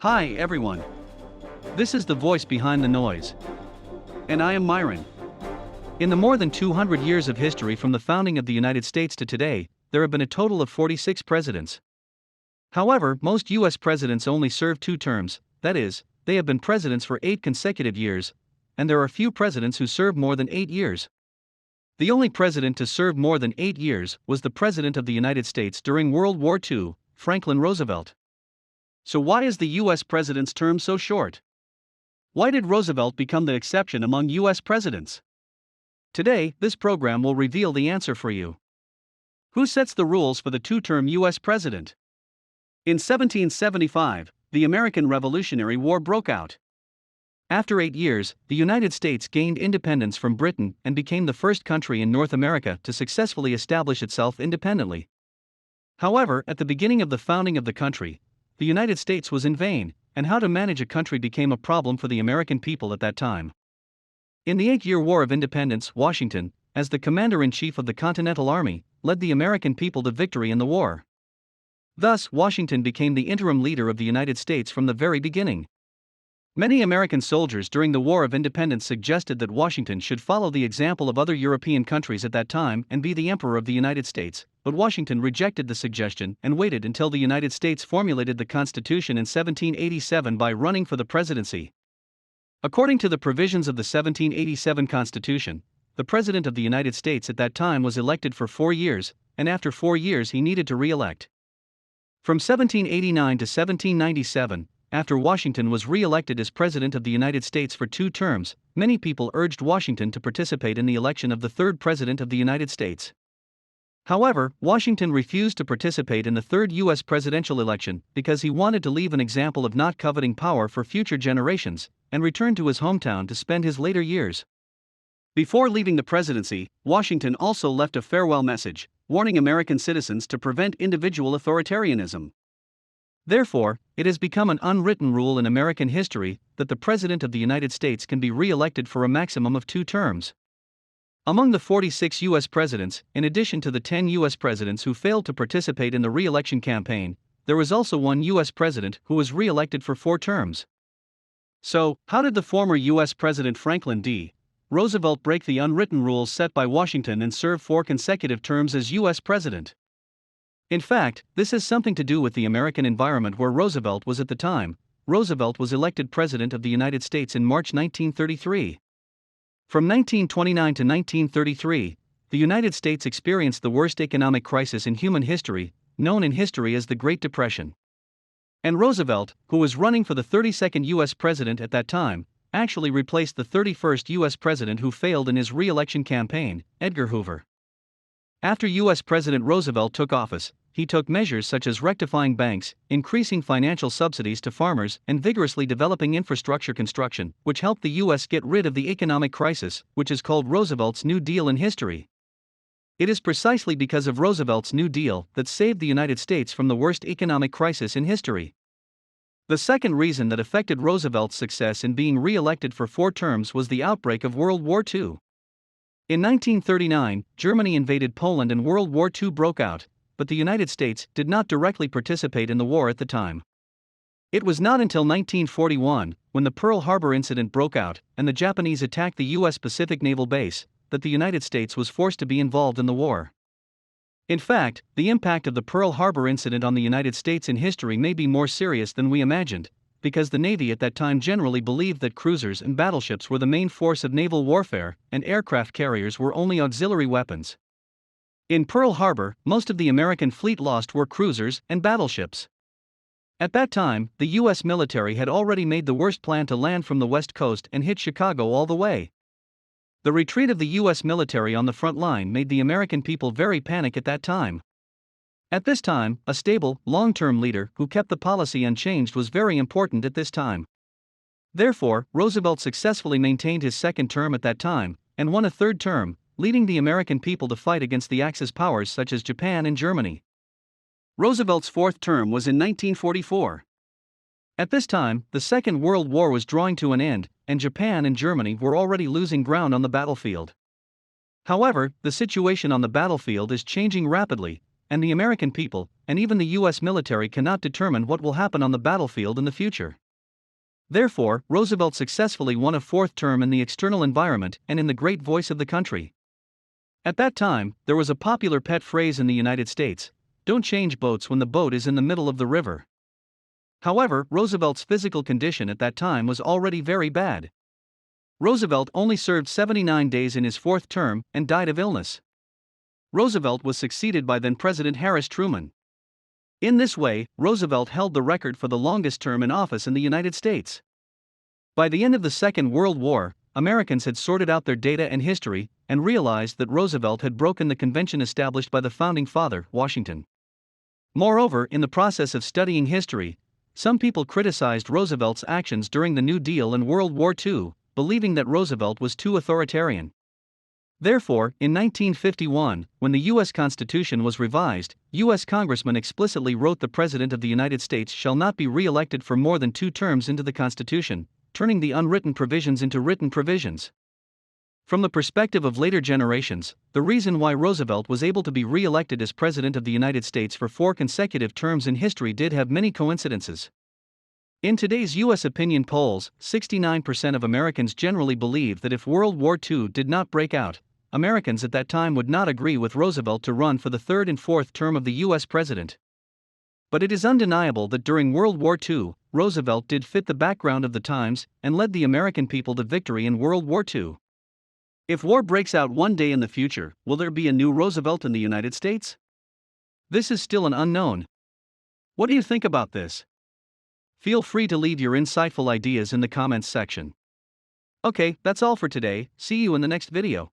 Hi everyone. This is the voice behind the noise. And I am Myron. In the more than 200 years of history from the founding of the United States to today, there have been a total of 46 presidents. However, most U.S. presidents only serve 2 terms, that is, they have been presidents for 8 consecutive years, and there are few presidents who serve more than 8 years. The only president to serve more than 8 years was the President of the United States during World War II, Franklin Roosevelt. So why is the U.S. president's term so short? Why did Roosevelt become the exception among U.S. presidents? Today, this program will reveal the answer for you. Who sets the rules for the 2-term U.S. president? In 1775, the American Revolutionary War broke out. After 8 years, the United States gained independence from Britain and became the first country in North America to successfully establish itself independently. However, at the beginning of the founding of the country, the United States was in vain, and how to manage a country became a problem for the American people at that time. In the 8-year War of Independence, Washington, as the commander-in-chief of the Continental Army, led the American people to victory in the war. Thus, Washington became the interim leader of the United States from the very beginning. Many American soldiers during the War of Independence suggested that Washington should follow the example of other European countries at that time and be the Emperor of the United States, but Washington rejected the suggestion and waited until the United States formulated the Constitution in 1787 by running for the presidency. According to the provisions of the 1787 Constitution, the President of the United States at that time was elected for 4 years, and after 4 years he needed to re-elect. From 1789 to 1797, after Washington was re-elected as President of the United States for 2 terms, many people urged Washington to participate in the election of the 3rd President of the United States. However, Washington refused to participate in the 3rd U.S. presidential election because he wanted to leave an example of not coveting power for future generations, and returned to his hometown to spend his later years. Before leaving the presidency, Washington also left a farewell message, warning American citizens to prevent individual authoritarianism. Therefore, it has become an unwritten rule in American history that the President of the United States can be re-elected for a maximum of 2 terms. Among the 46 U.S. presidents, in addition to the 10 U.S. presidents who failed to participate in the re-election campaign, there was also one U.S. president who was re-elected for 4 terms. So, how did the former U.S. President Franklin D. Roosevelt break the unwritten rules set by Washington and serve 4 consecutive terms as U.S. president? In fact, this has something to do with the American environment where Roosevelt was at the time. Roosevelt was elected President of the United States in March 1933. From 1929 to 1933, the United States experienced the worst economic crisis in human history, known in history as the Great Depression. And Roosevelt, who was running for the 32nd U.S. President at that time, actually replaced the 31st U.S. President who failed in his re-election campaign, Edgar Hoover. After U.S. President Roosevelt took office, he took measures such as rectifying banks, increasing financial subsidies to farmers, and vigorously developing infrastructure construction, which helped the U.S. get rid of the economic crisis, which is called Roosevelt's New Deal in history. It is precisely because of Roosevelt's New Deal that saved the United States from the worst economic crisis in history. The second reason that affected Roosevelt's success in being re-elected for 4 terms was the outbreak of World War II. In 1939, Germany invaded Poland and World War II broke out, but the United States did not directly participate in the war at the time. It was not until 1941, when the Pearl Harbor incident broke out and the Japanese attacked the U.S. Pacific Naval Base, that the United States was forced to be involved in the war. In fact, the impact of the Pearl Harbor incident on the United States in history may be more serious than we imagined, because the Navy at that time generally believed that cruisers and battleships were the main force of naval warfare, and aircraft carriers were only auxiliary weapons. In Pearl Harbor, most of the American fleet lost were cruisers and battleships. At that time, the U.S. military had already made the worst plan to land from the West Coast and hit Chicago all the way. The retreat of the U.S. military on the front line made the American people very panicked at that time. At this time, a stable, long-term leader who kept the policy unchanged was very important at this time. Therefore, Roosevelt successfully maintained his 2nd term at that time, and won a 3rd term, leading the American people to fight against the Axis powers such as Japan and Germany. Roosevelt's 4th term was in 1944. At this time, the Second World War was drawing to an end, and Japan and Germany were already losing ground on the battlefield. However, the situation on the battlefield is changing rapidly, and the American people, and even the US military cannot determine what will happen on the battlefield in the future. Therefore, Roosevelt successfully won a fourth term in the external environment and in the great voice of the country. At that time, there was a popular pet phrase in the United States: don't change boats when the boat is in the middle of the river. However, Roosevelt's physical condition at that time was already very bad. Roosevelt only served 79 days in his fourth term and died of illness. Roosevelt was succeeded by then-President Harris Truman. In this way, Roosevelt held the record for the longest term in office in the United States. By the end of the Second World War, Americans had sorted out their data and history and realized that Roosevelt had broken the convention established by the founding father, Washington. Moreover, in the process of studying history, some people criticized Roosevelt's actions during the New Deal and World War II, believing that Roosevelt was too authoritarian. Therefore, in 1951, when the U.S. Constitution was revised, U.S. congressmen explicitly wrote the President of the United States shall not be re-elected for more than 2 terms into the Constitution, turning the unwritten provisions into written provisions. From the perspective of later generations, the reason why Roosevelt was able to be re-elected as President of the United States for 4 consecutive terms in history did have many coincidences. In today's U.S. opinion polls, 69% of Americans generally believe that if World War II did not break out, Americans at that time would not agree with Roosevelt to run for the 3rd and 4th term of the U.S. president. But it is undeniable that during World War II, Roosevelt did fit the background of the times and led the American people to victory in World War II. If war breaks out one day in the future, will there be a new Roosevelt in the United States? This is still an unknown. What do you think about this? Feel free to leave your insightful ideas in the comments section. Okay, that's all for today. See you in the next video.